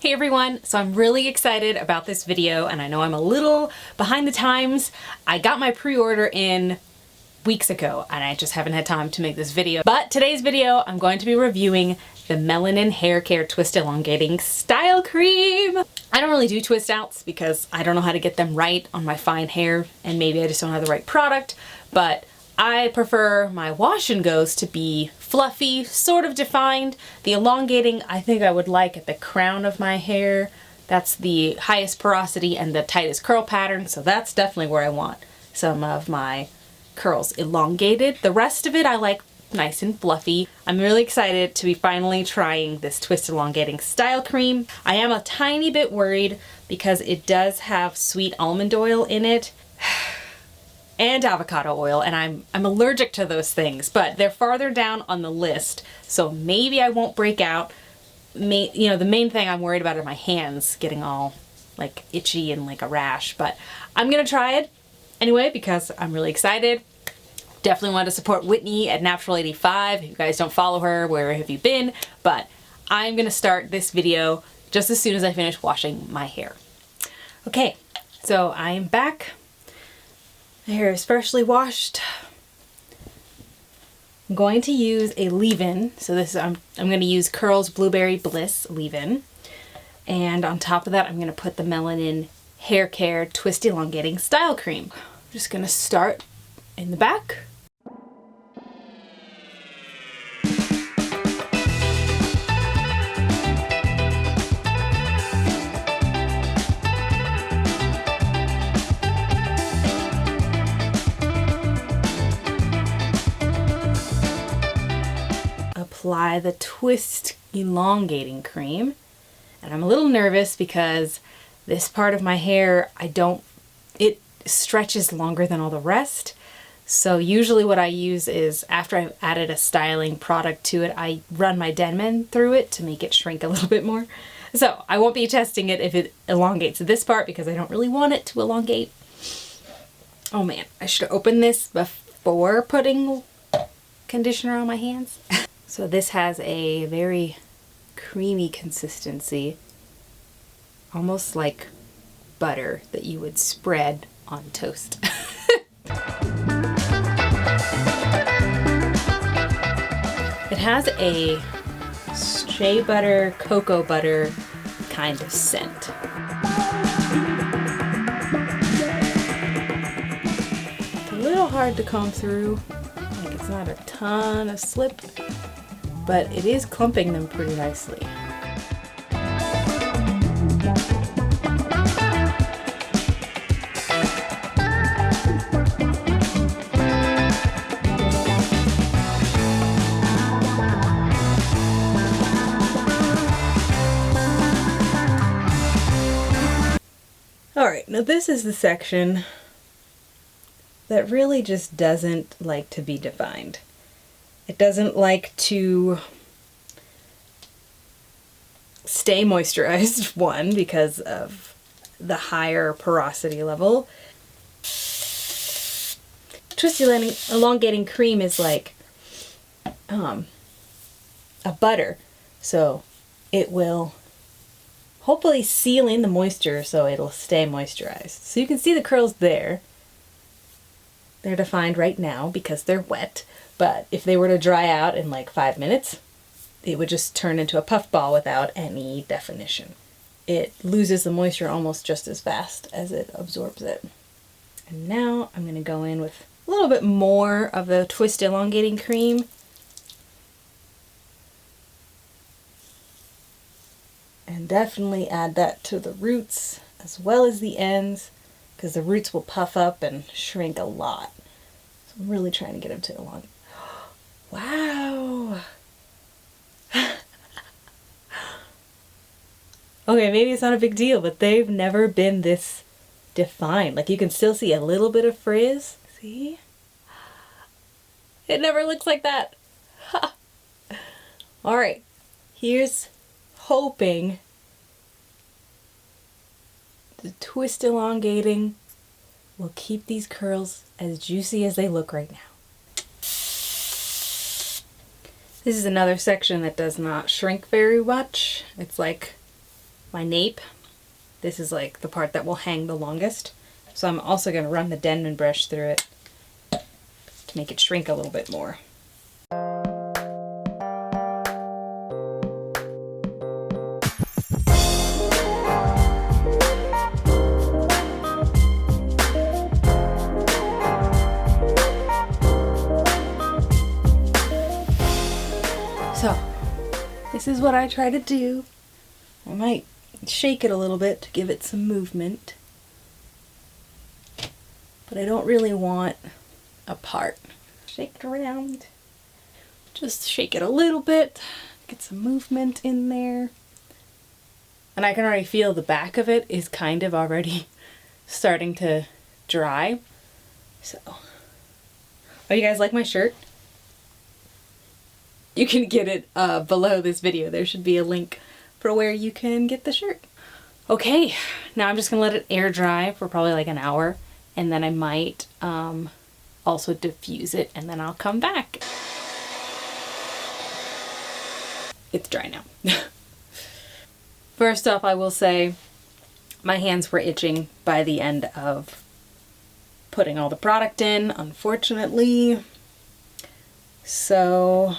Hey everyone, so I'm really excited about this video and I know I'm a little behind the times. I got my pre-order in weeks ago and I just haven't had time to make this video. But today's video, I'm going to be reviewing the Melanin Haircare Twist Elongating Style Cream. I don't really do twist outs because I don't know how to get them right on my fine hair and maybe I just don't have the right product, but I prefer my wash and goes to be fluffy, sort of defined. The elongating I think I would like at the crown of my hair. That's the highest porosity and the tightest curl pattern, so that's definitely where I want some of my curls elongated. The rest of it I like nice and fluffy. I'm really excited to be finally trying this Twist Elongating Style Cream. I am a tiny bit worried because it does have sweet almond oil in it. And avocado oil, and I'm allergic to those things, but they're farther down on the list, so maybe I won't break out. You know, the main thing I'm worried about are my hands getting all like itchy and like a rash, but I'm gonna try it anyway because I'm really excited. Definitely want to support Whitney at Natural 85. If you guys don't follow her, where have you been? But I'm gonna start this video just as soon as I finish washing my hair. Okay, so I am back. My hair is freshly washed. I'm going to use a leave-in. So this is, I'm going to use Curls Blueberry Bliss Leave-in. And on top of that, I'm going to put the Melanin Haircare Twist Elongating Style Cream. I'm just going to start in the back. Apply the Twist Elongating Cream. And I'm a little nervous because this part of my hair, it stretches longer than all the rest. So usually what I use is after I've added a styling product to it, I run my Denman through it to make it shrink a little bit more. So I won't be testing it if it elongates this part because I don't really want it to elongate. Oh man, I should have opened this before putting conditioner on my hands. So this has a very creamy consistency, almost like butter that you would spread on toast. It has a shea butter, cocoa butter kind of scent. It's a little hard to comb through, like it's not a ton of slip, but it is clumping them pretty nicely. Alright, now this is the section that really just doesn't like to be defined. It doesn't like to stay moisturized, one, because of the higher porosity level. Twist Elongating Cream is like a butter, so it will hopefully seal in the moisture so it'll stay moisturized. So you can see the curls there. They're defined right now because they're wet. But if they were to dry out in like 5 minutes, it would just turn into a puff ball without any definition. It loses the moisture almost just as fast as it absorbs it. And now I'm going to go in with a little bit more of the Twist Elongating Cream. And definitely add that to the roots as well as the ends, because the roots will puff up and shrink a lot. So I'm really trying to get them to elongate. Wow. Okay, maybe it's not a big deal, but they've never been this defined. Like you can still see a little bit of frizz. See? It never looks like that. All right, here's hoping the Twist Elongating will keep these curls as juicy as they look right now. This is another section that does not shrink very much. It's like my nape. This is like the part that will hang the longest. So I'm also going to run the Denman brush through it to make it shrink a little bit more. So, this is what I try to do. I might shake it a little bit to give it some movement, but I don't really want a part. Shake it around. Just shake it a little bit, get some movement in there. And I can already feel the back of it is kind of already starting to dry. So, oh, you guys like my shirt? You can get it below this video. There should be a link for where you can get the shirt. Okay, now I'm just gonna let it air dry for probably like an hour, and then I might also diffuse it, and then I'll come back. It's dry now. First off, I will say my hands were itching by the end of putting all the product in, unfortunately. So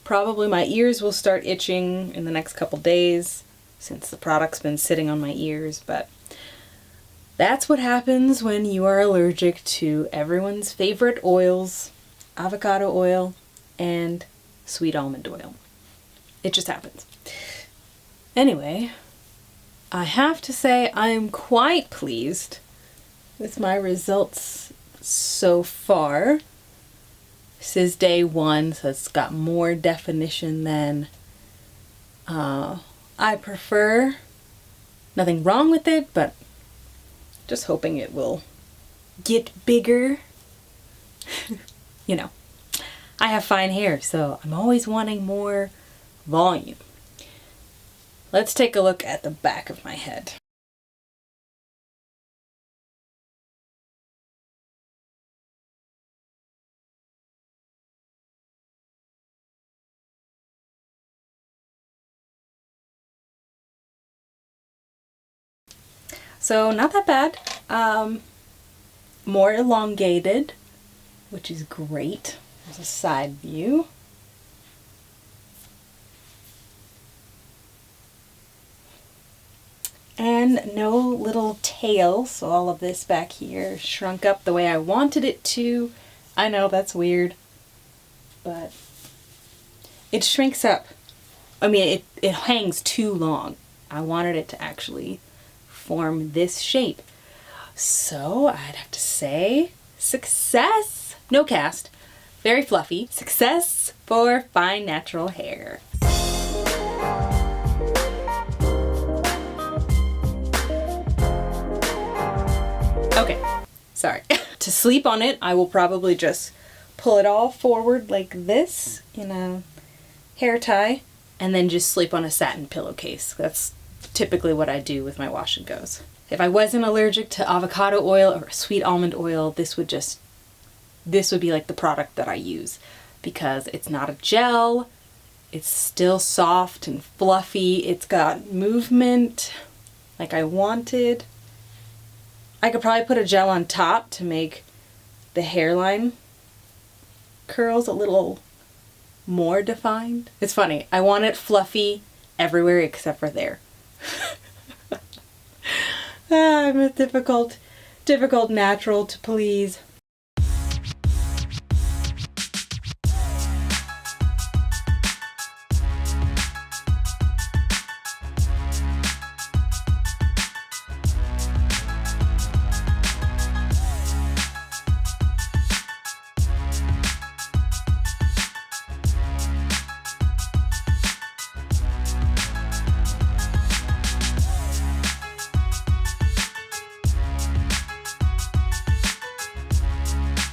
probably my ears will start itching in the next couple days since the product's been sitting on my ears, but that's what happens when you are allergic to everyone's favorite oils, avocado oil and sweet almond oil. It just happens. Anyway, I have to say I am quite pleased with my results so far. This is day 1, so it's got more definition than I prefer. Nothing wrong with it, but just hoping it will get bigger. You know, I have fine hair, so I'm always wanting more volume. Let's take a look at the back of my head. So not that bad. More elongated, which is great. There's a side view. And no little tail, so all of this back here shrunk up the way I wanted it to. I know that's weird, but it shrinks up. I mean, it hangs too long. I wanted it to actually form this shape. So I'd have to say success. No cast. Very fluffy. Success for fine natural hair. Okay, sorry. To sleep on it, I will probably just pull it all forward like this in a hair tie and then just sleep on a satin pillowcase. That's typically what I do with my wash and goes. If I wasn't allergic to avocado oil or sweet almond oil, this would be like the product that I use, because it's not a gel, it's still soft and fluffy, it's got movement like I wanted. I could probably put a gel on top to make the hairline curls a little more defined. It's funny, I want it fluffy everywhere except for there. I'm a difficult natural to please.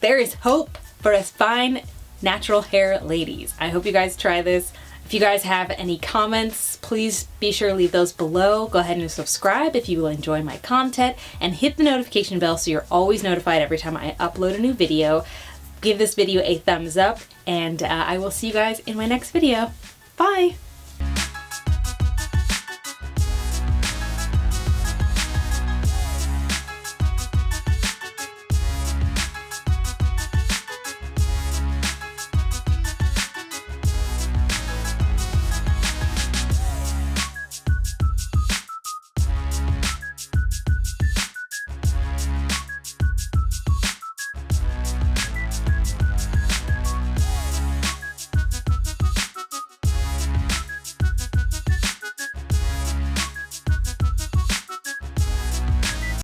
There is hope for us fine natural hair ladies. I hope you guys try this. If you guys have any comments, please be sure to leave those below. Go ahead and subscribe if you will enjoy my content, and hit the notification bell so you're always notified every time I upload a new video. Give this video a thumbs up, and I will see you guys in my next video. Bye!